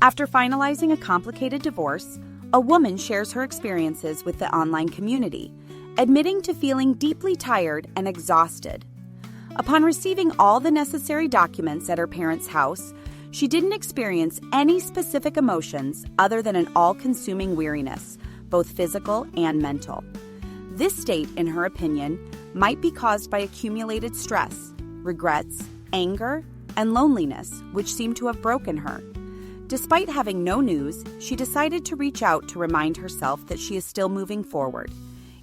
After finalizing a complicated divorce, a woman shares her experiences with the online community, admitting to feeling deeply tired and exhausted. Upon receiving all the necessary documents at her parents' house, she didn't experience any specific emotions other than an all-consuming weariness, both physical and mental. This state, in her opinion, might be caused by accumulated stress, regrets, anger, and loneliness, which seemed to have broken her. Despite having no news, she decided to reach out to remind herself that she is still moving forward,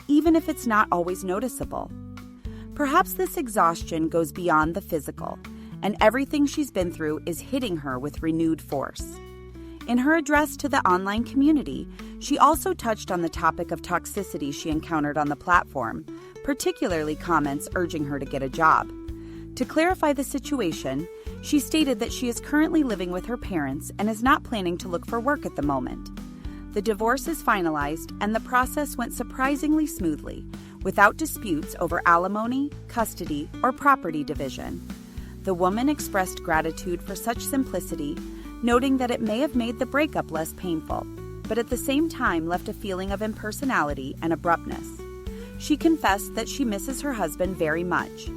even if it's not always noticeable. Perhaps this exhaustion goes beyond the physical, and everything she's been through is hitting her with renewed force. In her address to the online community, she also touched on the topic of toxicity she encountered on the platform, particularly comments urging her to get a job. To clarify the situation, she stated that she is currently living with her parents and is not planning to look for work at the moment. The divorce is finalized, and the process went surprisingly smoothly, without disputes over alimony, custody, or property division. The woman expressed gratitude for such simplicity, noting that it may have made the breakup less painful, but at the same time left a feeling of impersonality and abruptness. She confessed that she misses her husband very much.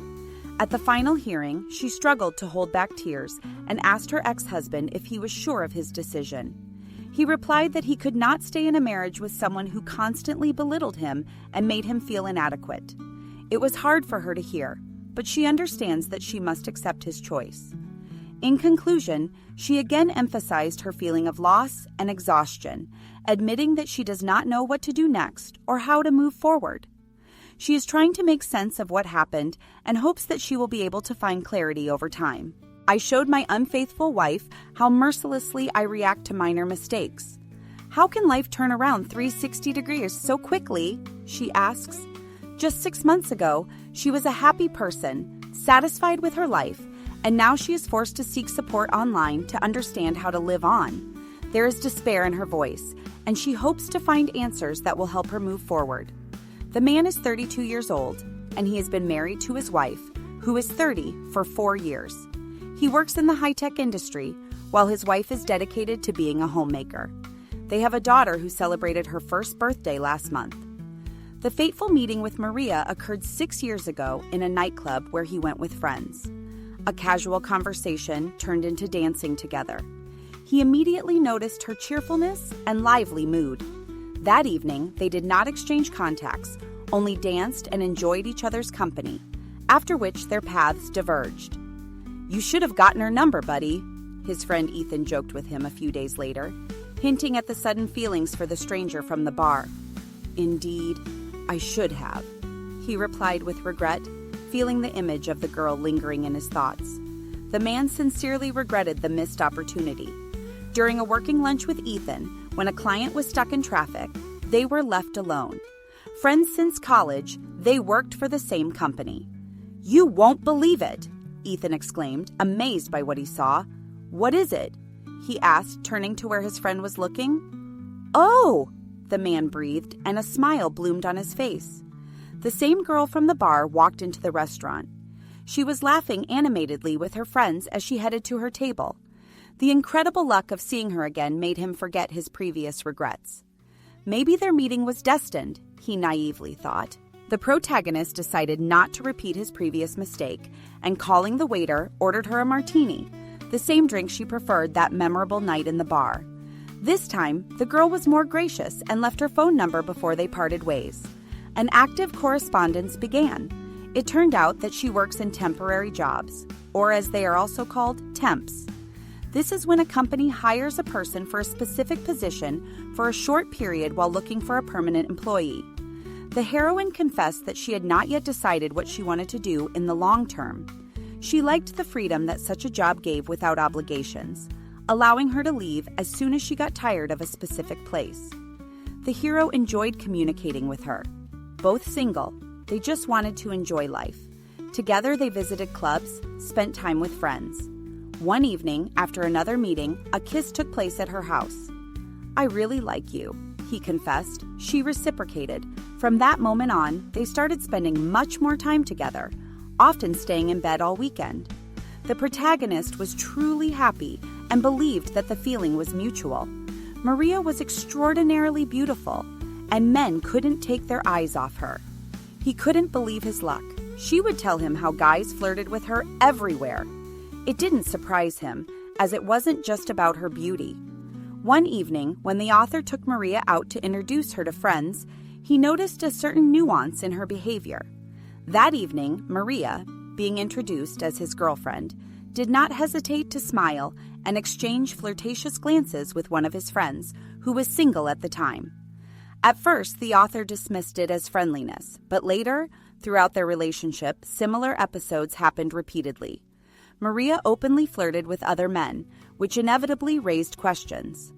At the final hearing, she struggled to hold back tears and asked her ex-husband if he was sure of his decision. He replied that he could not stay in a marriage with someone who constantly belittled him and made him feel inadequate. It was hard for her to hear, but she understands that she must accept his choice. In conclusion, she again emphasized her feeling of loss and exhaustion, admitting that she does not know what to do next or how to move forward. She is trying to make sense of what happened and hopes that she will be able to find clarity over time. I showed my unfaithful wife how mercilessly I react to minor mistakes. How can life turn around 360 degrees so quickly? She asks. Just 6 months ago, she was a happy person, satisfied with her life, and now she is forced to seek support online to understand how to live on. There is despair in her voice, and she hopes to find answers that will help her move forward. The man is 32 years old, and he has been married to his wife, who is 30, for 4 years. He works in the high-tech industry, while his wife is dedicated to being a homemaker. They have a daughter who celebrated her first birthday last month. The fateful meeting with Maria occurred 6 years ago in a nightclub where he went with friends. A casual conversation turned into dancing together. He immediately noticed her cheerfulness and lively mood. That evening, they did not exchange contacts, only danced and enjoyed each other's company, after which their paths diverged. "You should have gotten her number, buddy," his friend Ethan joked with him a few days later, hinting at the sudden feelings for the stranger from the bar. "Indeed, I should have," he replied with regret, feeling the image of the girl lingering in his thoughts. The man sincerely regretted the missed opportunity. During a working lunch with Ethan, when a client was stuck in traffic, they were left alone. Friends since college, they worked for the same company. "You won't believe it," Ethan exclaimed, amazed by what he saw. "What is it?" he asked, turning to where his friend was looking. "Oh!" the man breathed, and a smile bloomed on his face. The same girl from the bar walked into the restaurant. She was laughing animatedly with her friends as she headed to her table. The incredible luck of seeing her again made him forget his previous regrets. Maybe their meeting was destined, he naively thought. The protagonist decided not to repeat his previous mistake, and calling the waiter, ordered her a martini, the same drink she preferred that memorable night in the bar. This time, the girl was more gracious and left her phone number before they parted ways. An active correspondence began. It turned out that she works in temporary jobs, or as they are also called, temps. This is when a company hires a person for a specific position for a short period while looking for a permanent employee. The heroine confessed that she had not yet decided what she wanted to do in the long term. She liked the freedom that such a job gave without obligations, allowing her to leave as soon as she got tired of a specific place. The hero enjoyed communicating with her. Both single, they just wanted to enjoy life. Together they visited clubs, spent time with friends. One evening, after another meeting, a kiss took place at her house. "I really like you," he confessed. She reciprocated. From that moment on, they started spending much more time together, often staying in bed all weekend. The protagonist was truly happy and believed that the feeling was mutual. Maria was extraordinarily beautiful, and men couldn't take their eyes off her. He couldn't believe his luck. She would tell him how guys flirted with her everywhere. It didn't surprise him, as it wasn't just about her beauty. One evening, when the author took Maria out to introduce her to friends, he noticed a certain nuance in her behavior. That evening, Maria, being introduced as his girlfriend, did not hesitate to smile and exchange flirtatious glances with one of his friends, who was single at the time. At first, the author dismissed it as friendliness, but later, throughout their relationship, similar episodes happened repeatedly. Maria openly flirted with other men, which inevitably raised questions.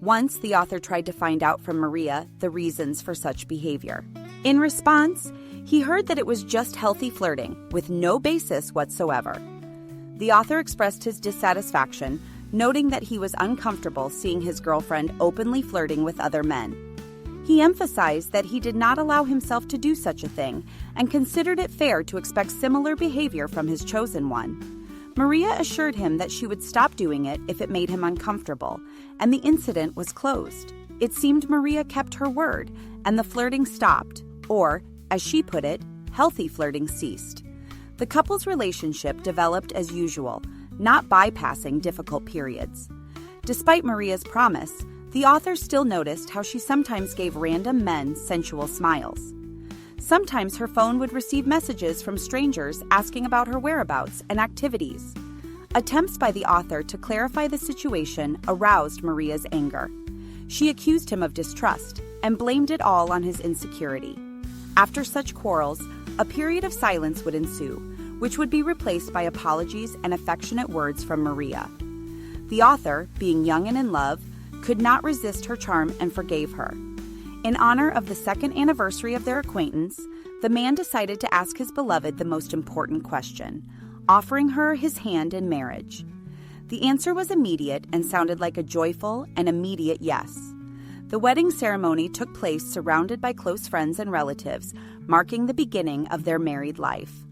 Once, the author tried to find out from Maria the reasons for such behavior. In response, he heard that it was just healthy flirting, with no basis whatsoever. The author expressed his dissatisfaction, noting that he was uncomfortable seeing his girlfriend openly flirting with other men. He emphasized that he did not allow himself to do such a thing and considered it fair to expect similar behavior from his chosen one. Maria assured him that she would stop doing it if it made him uncomfortable, and the incident was closed. It seemed Maria kept her word, and the flirting stopped, or, as she put it, healthy flirting ceased. The couple's relationship developed as usual, not bypassing difficult periods. Despite Maria's promise, the author still noticed how she sometimes gave random men sensual smiles. Sometimes her phone would receive messages from strangers asking about her whereabouts and activities. Attempts by the author to clarify the situation aroused Maria's anger. She accused him of distrust and blamed it all on his insecurity. After such quarrels, a period of silence would ensue, which would be replaced by apologies and affectionate words from Maria. The author, being young and in love, could not resist her charm and forgave her. In honor of the second anniversary of their acquaintance, the man decided to ask his beloved the most important question, offering her his hand in marriage. The answer was immediate and sounded like a joyful and immediate yes. The wedding ceremony took place surrounded by close friends and relatives, marking the beginning of their married life.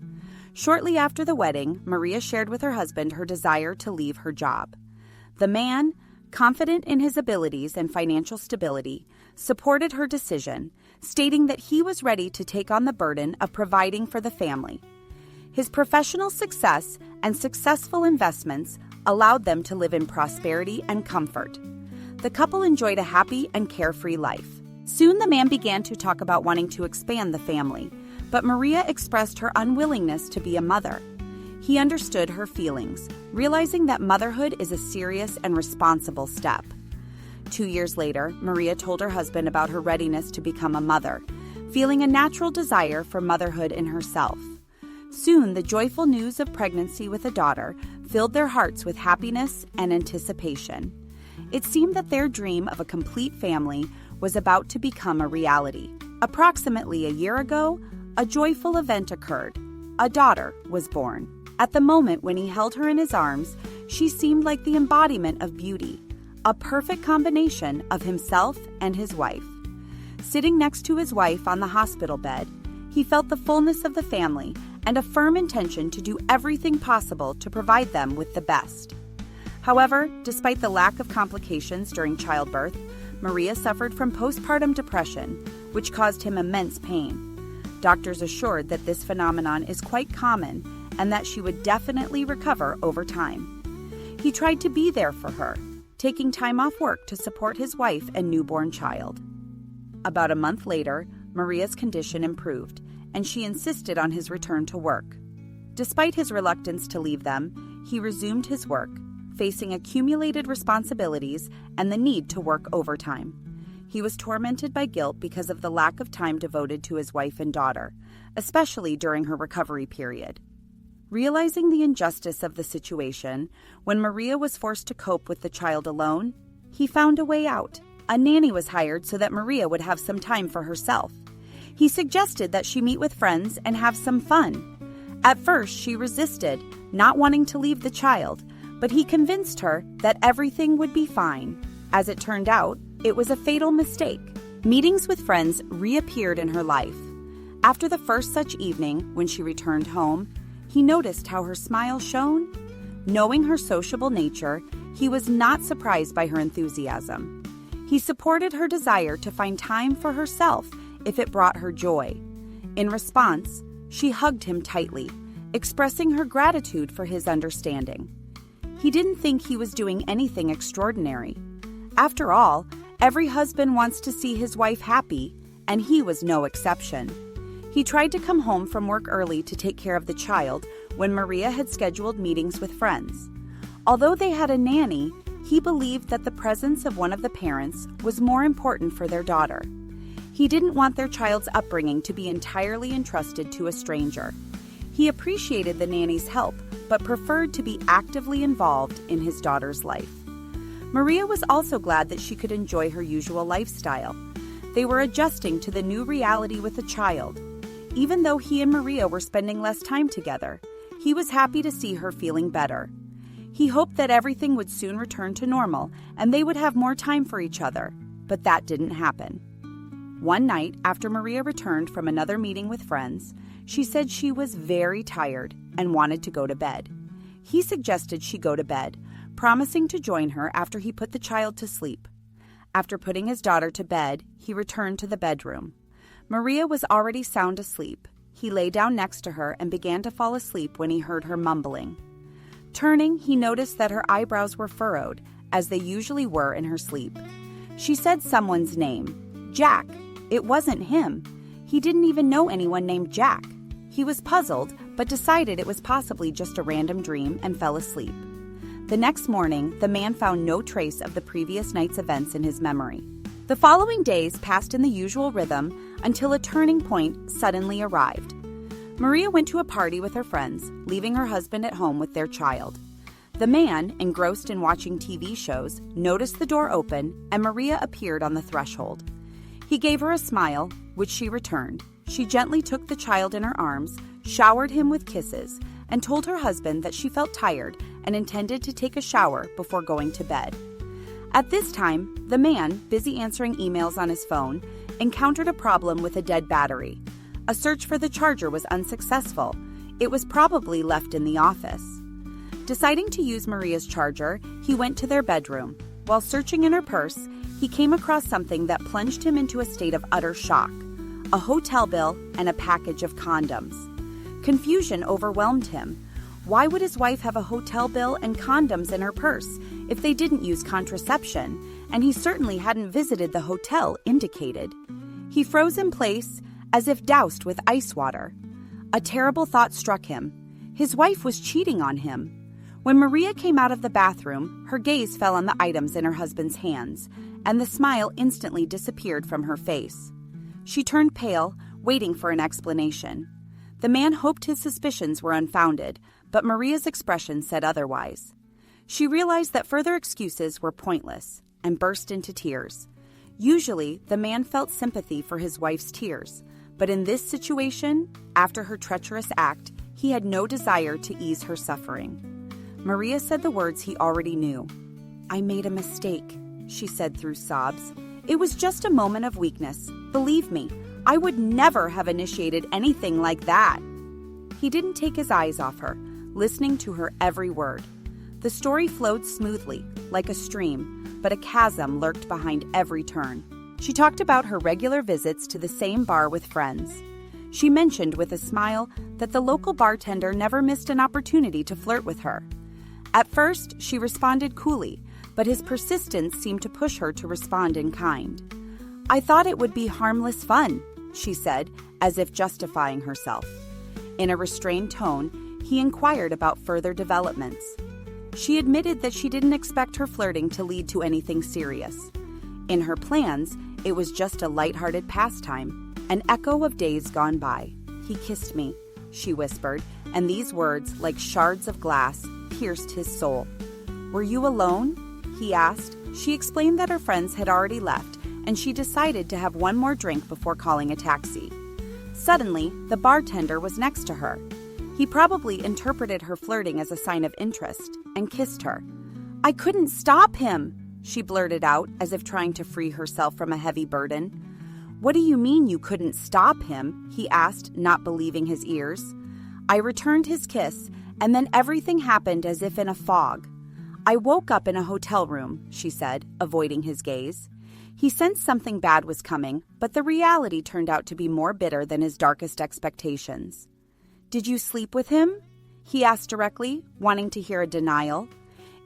Shortly after the wedding, Maria shared with her husband her desire to leave her job. The man, confident in his abilities and financial stability, supported her decision, stating that he was ready to take on the burden of providing for the family. His professional success and successful investments allowed them to live in prosperity and comfort. The couple enjoyed a happy and carefree life. Soon the man began to talk about wanting to expand the family, but Maria expressed her unwillingness to be a mother. He understood her feelings, realizing that motherhood is a serious and responsible step. 2 years later, Maria told her husband about her readiness to become a mother, feeling a natural desire for motherhood in herself. Soon, the joyful news of pregnancy with a daughter filled their hearts with happiness and anticipation. It seemed that their dream of a complete family was about to become a reality. Approximately a year ago, a joyful event occurred. A daughter was born. At the moment when he held her in his arms, she seemed like the embodiment of beauty, a perfect combination of himself and his wife. Sitting next to his wife on the hospital bed, he felt the fullness of the family and a firm intention to do everything possible to provide them with the best. However, despite the lack of complications during childbirth, Maria suffered from postpartum depression, which caused him immense pain. Doctors assured that this phenomenon is quite common and that she would definitely recover over time. He tried to be there for her, taking time off work to support his wife and newborn child. About a month later, Maria's condition improved, and she insisted on his return to work. Despite his reluctance to leave them, he resumed his work, facing accumulated responsibilities and the need to work overtime. He was tormented by guilt because of the lack of time devoted to his wife and daughter, especially during her recovery period. Realizing the injustice of the situation, when Maria was forced to cope with the child alone, he found a way out. A nanny was hired so that Maria would have some time for herself. He suggested that she meet with friends and have some fun. At first, she resisted, not wanting to leave the child, but he convinced her that everything would be fine. As it turned out, it was a fatal mistake. Meetings with friends reappeared in her life. After the first such evening, when she returned home, he noticed how her smile shone. Knowing her sociable nature, He was not surprised by her enthusiasm. He supported her desire to find time for herself if it brought her joy. In response, she hugged him tightly, expressing her gratitude for his understanding. He didn't think he was doing anything extraordinary. After all, every husband wants to see his wife happy, and he was no exception. He tried to come home from work early to take care of the child when Maria had scheduled meetings with friends. Although they had a nanny, he believed that the presence of one of the parents was more important for their daughter. He didn't want their child's upbringing to be entirely entrusted to a stranger. He appreciated the nanny's help, but preferred to be actively involved in his daughter's life. Maria was also glad that she could enjoy her usual lifestyle. They were adjusting to the new reality with a child. Even though he and Maria were spending less time together, he was happy to see her feeling better. He hoped that everything would soon return to normal and they would have more time for each other, but that didn't happen. One night, after Maria returned from another meeting with friends, she said she was very tired and wanted to go to bed. He suggested she go to bed, promising to join her after he put the child to sleep. After putting his daughter to bed, he returned to the bedroom. Maria was already sound asleep. He lay down next to her and began to fall asleep when he heard her mumbling. Turning, he noticed that her eyebrows were furrowed, as they usually were in her sleep. She said someone's name, Jack. It wasn't him. He didn't even know anyone named Jack. He was puzzled, but decided it was possibly just a random dream and fell asleep. The next morning, the man found no trace of the previous night's events in his memory. The following days passed in the usual rhythm until a turning point suddenly arrived. Maria went to a party with her friends, leaving her husband at home with their child. The man, engrossed in watching TV shows, noticed the door open and Maria appeared on the threshold. He gave her a smile, which she returned. She gently took the child in her arms, showered him with kisses, and told her husband that she felt tired and intended to take a shower before going to bed. At this time, the man, busy answering emails on his phone, encountered a problem with a dead battery. A search for the charger was unsuccessful. It was probably left in the office. Deciding to use Maria's charger, he went to their bedroom. While searching in her purse, he came across something that plunged him into a state of utter shock: a hotel bill and a package of condoms. Confusion overwhelmed him. Why would his wife have a hotel bill and condoms in her purse if they didn't use contraception, and he certainly hadn't visited the hotel indicated? He froze in place, as if doused with ice water. A terrible thought struck him. His wife was cheating on him. When Maria came out of the bathroom, her gaze fell on the items in her husband's hands, and the smile instantly disappeared from her face. She turned pale, waiting for an explanation. The man hoped his suspicions were unfounded, but Maria's expression said otherwise. She realized that further excuses were pointless, and burst into tears. Usually, the man felt sympathy for his wife's tears, but in this situation, after her treacherous act, he had no desire to ease her suffering. Maria said the words he already knew. "I made a mistake," she said through sobs. "It was just a moment of weakness. Believe me, I would never have initiated anything like that." He didn't take his eyes off her, listening to her every word. The story flowed smoothly, like a stream, but a chasm lurked behind every turn. She talked about her regular visits to the same bar with friends. She mentioned with a smile that the local bartender never missed an opportunity to flirt with her. At first, she responded coolly, but his persistence seemed to push her to respond in kind. "I thought it would be harmless fun," she said, as if justifying herself. In a restrained tone, he inquired about further developments. She admitted that she didn't expect her flirting to lead to anything serious. In her plans, it was just a lighthearted pastime, an echo of days gone by. "He kissed me," she whispered, and these words, like shards of glass, pierced his soul. "Were you alone?" he asked. She explained that her friends had already left, and she decided to have one more drink before calling a taxi. Suddenly, the bartender was next to her. He probably interpreted her flirting as a sign of interest and kissed her. "I couldn't stop him," she blurted out, as if trying to free herself from a heavy burden. "What do you mean you couldn't stop him?" he asked, not believing his ears. I returned his kiss, and then everything happened as if in a fog. "I woke up in a hotel room," she said, avoiding his gaze. He sensed something bad was coming, but the reality turned out to be more bitter than his darkest expectations. "Did you sleep with him?" he asked directly, wanting to hear a denial.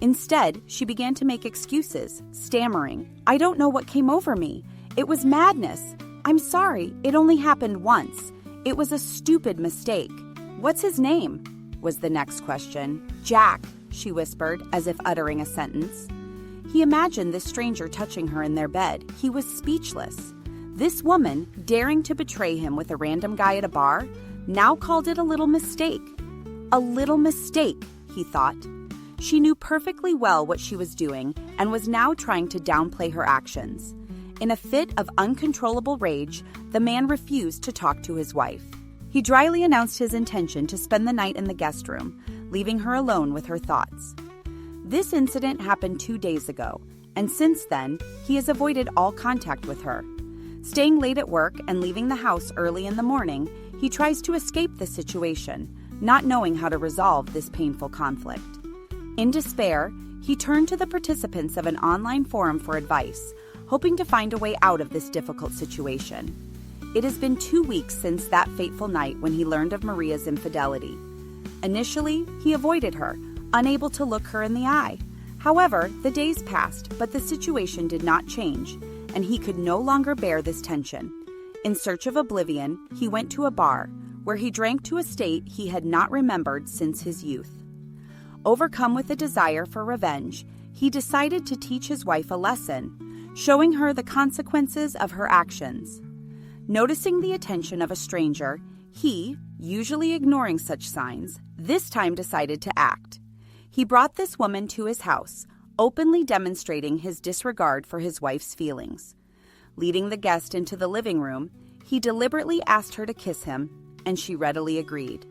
Instead, she began to make excuses, stammering, "I don't know what came over me. It was madness. I'm sorry, it only happened once. It was a stupid mistake." "What's his name?" was the next question. "Jack," she whispered, as if uttering a sentence. He imagined this stranger touching her in their bed. He was speechless. This woman, daring to betray him with a random guy at a bar, now called it a little mistake. A little mistake, he thought. She knew perfectly well what she was doing and was now trying to downplay her actions. In a fit of uncontrollable rage, the man refused to talk to his wife. He dryly announced his intention to spend the night in the guest room, leaving her alone with her thoughts. This incident happened 2 days ago, and since then, he has avoided all contact with her. Staying late at work and leaving the house early in the morning, he tries to escape the situation, not knowing how to resolve this painful conflict. In despair, he turned to the participants of an online forum for advice, hoping to find a way out of this difficult situation. It has been 2 weeks since that fateful night when he learned of Maria's infidelity. Initially, he avoided her, unable to look her in the eye. However, the days passed, but the situation did not change, and he could no longer bear this tension. In search of oblivion, he went to a bar, where he drank to a state he had not remembered since his youth. Overcome with a desire for revenge, he decided to teach his wife a lesson, showing her the consequences of her actions. Noticing the attention of a stranger, he, usually ignoring such signs, this time decided to act. He brought this woman to his house, openly demonstrating his disregard for his wife's feelings. Leading the guest into the living room, he deliberately asked her to kiss him, and she readily agreed.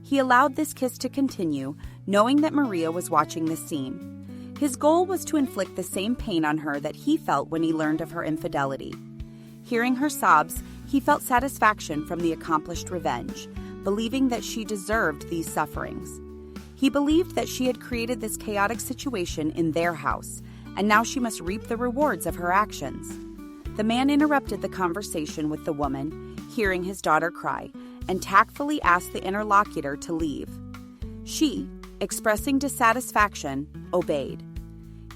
He allowed this kiss to continue, knowing that Maria was watching the scene. His goal was to inflict the same pain on her that he felt when he learned of her infidelity. Hearing her sobs, he felt satisfaction from the accomplished revenge, believing that she deserved these sufferings. He believed that she had created this chaotic situation in their house, and now she must reap the rewards of her actions. The man interrupted the conversation with the woman, hearing his daughter cry, and tactfully asked the interlocutor to leave. She, expressing dissatisfaction, obeyed.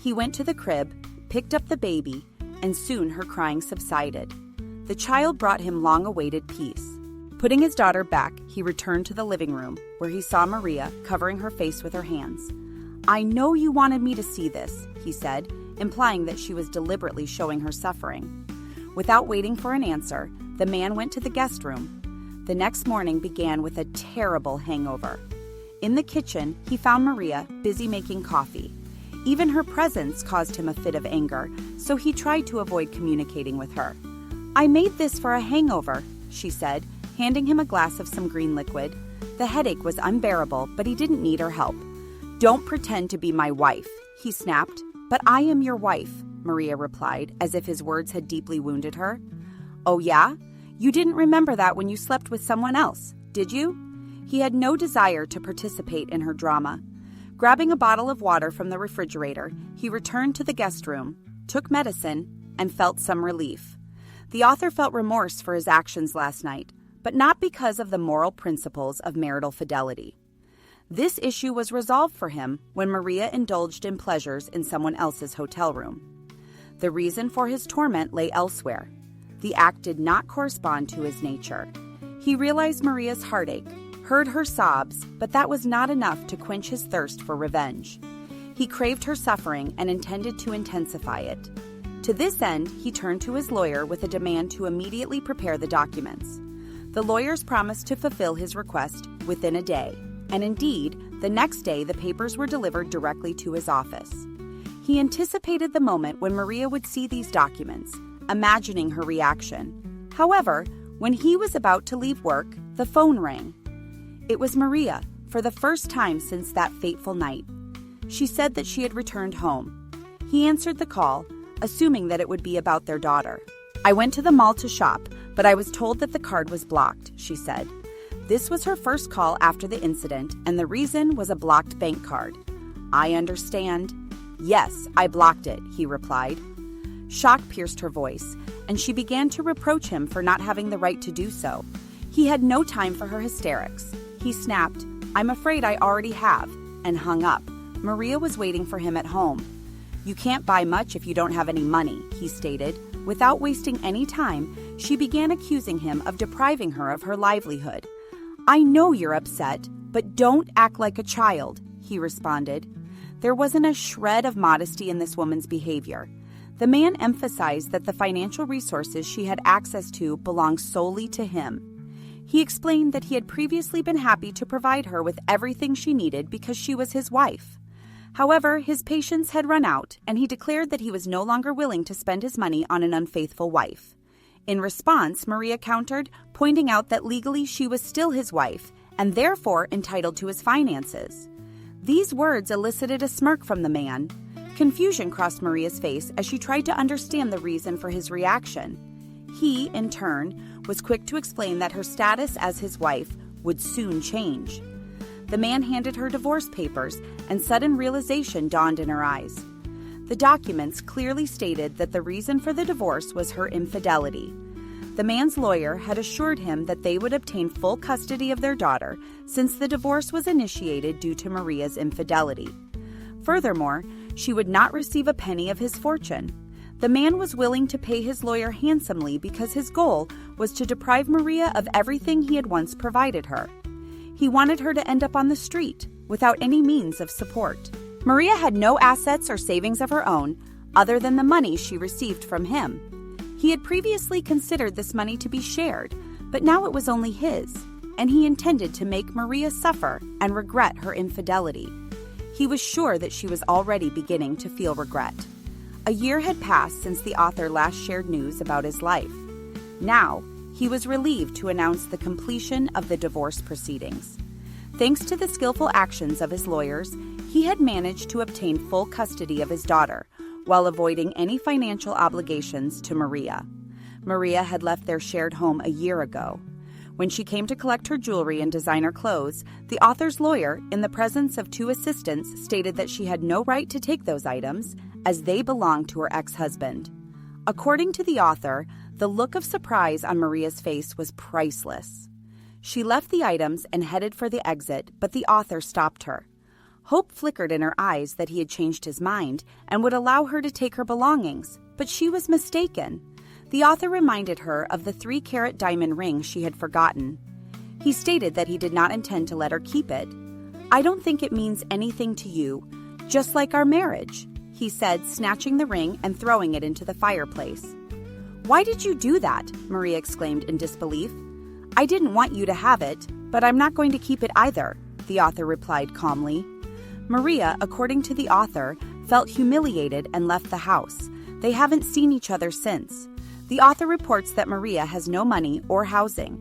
He went to the crib, picked up the baby, and soon her crying subsided. The child brought him long-awaited peace. Putting his daughter back, he returned to the living room, where he saw Maria covering her face with her hands. "I know you wanted me to see this," he said, implying that she was deliberately showing her suffering. Without waiting for an answer, the man went to the guest room. The next morning began with a terrible hangover. In the kitchen, he found Maria busy making coffee. Even her presence caused him a fit of anger, so he tried to avoid communicating with her. "I made this for a hangover," she said, handing him a glass of some green liquid. The headache was unbearable, but he didn't need her help. "Don't pretend to be my wife," he snapped. "But I am your wife," Maria replied, as if his words had deeply wounded her. "Oh yeah? You didn't remember that when you slept with someone else, did you?" He had no desire to participate in her drama. Grabbing a bottle of water from the refrigerator, he returned to the guest room, took medicine, and felt some relief. The author felt remorse for his actions last night, but not because of the moral principles of marital fidelity. This issue was resolved for him when Maria indulged in pleasures in someone else's hotel room. The reason for his torment lay elsewhere. The act did not correspond to his nature. He realized Maria's heartache, heard her sobs, but that was not enough to quench his thirst for revenge. He craved her suffering and intended to intensify it. To this end, he turned to his lawyer with a demand to immediately prepare the documents. The lawyers promised to fulfill his request within a day, and indeed, the next day the papers were delivered directly to his office. He anticipated the moment when Maria would see these documents, imagining her reaction. However, when he was about to leave work, the phone rang. It was Maria, for the first time since that fateful night. She said that she had returned home. He answered the call, assuming that it would be about their daughter. "I went to the mall to shop, but I was told that the card was blocked," she said. This was her first call after the incident, and the reason was a blocked bank card. "I understand," "Yes, I blocked it," he replied. Shock pierced her voice, and she began to reproach him for not having the right to do so. He had no time for her hysterics. He snapped, "I'm afraid I already have," and hung up. Maria was waiting for him at home. "You can't buy much if you don't have any money," he stated. Without wasting any time, she began accusing him of depriving her of her livelihood. "I know you're upset, but don't act like a child," he responded. There wasn't a shred of modesty in this woman's behavior. The man emphasized that the financial resources she had access to belonged solely to him. He explained that he had previously been happy to provide her with everything she needed because she was his wife. However, his patience had run out, and he declared that he was no longer willing to spend his money on an unfaithful wife. In response, Maria countered, pointing out that legally she was still his wife and therefore entitled to his finances. These words elicited a smirk from the man. Confusion crossed Maria's face as she tried to understand the reason for his reaction. He, in turn, was quick to explain that her status as his wife would soon change. The man handed her divorce papers, and sudden realization dawned in her eyes. The documents clearly stated that the reason for the divorce was her infidelity. The man's lawyer had assured him that they would obtain full custody of their daughter since the divorce was initiated due to Maria's infidelity. Furthermore, she would not receive a penny of his fortune. The man was willing to pay his lawyer handsomely because his goal was to deprive Maria of everything he had once provided her. He wanted her to end up on the street, without any means of support. Maria had no assets or savings of her own, other than the money she received from him. He had previously considered this money to be shared, but now it was only his, and he intended to make Maria suffer and regret her infidelity. He was sure that she was already beginning to feel regret. A year had passed since the author last shared news about his life. Now, he was relieved to announce the completion of the divorce proceedings. Thanks to the skillful actions of his lawyers, he had managed to obtain full custody of his daughter, while avoiding any financial obligations to Maria. Maria had left their shared home a year ago. When she came to collect her jewelry and designer clothes, the author's lawyer, in the presence of two assistants, stated that she had no right to take those items, as they belonged to her ex-husband. According to the author, the look of surprise on Maria's face was priceless. She left the items and headed for the exit, but the author stopped her. Hope flickered in her eyes that he had changed his mind and would allow her to take her belongings, but she was mistaken. The author reminded her of the 3-carat diamond ring she had forgotten. He stated that he did not intend to let her keep it. "I don't think it means anything to you, just like our marriage," he said, snatching the ring and throwing it into the fireplace. "Why did you do that?" Maria exclaimed in disbelief. "I didn't want you to have it, but I'm not going to keep it either," the author replied calmly. Maria, according to the author, felt humiliated and left the house. They haven't seen each other since. The author reports that Maria has no money or housing.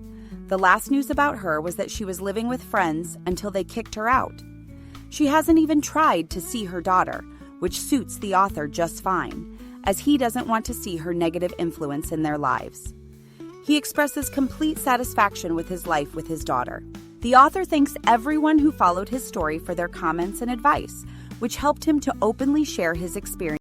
The last news about her was that she was living with friends until they kicked her out. She hasn't even tried to see her daughter, which suits the author just fine, as he doesn't want to see her negative influence in their lives. He expresses complete satisfaction with his life with his daughter. The author thanks everyone who followed his story for their comments and advice, which helped him to openly share his experience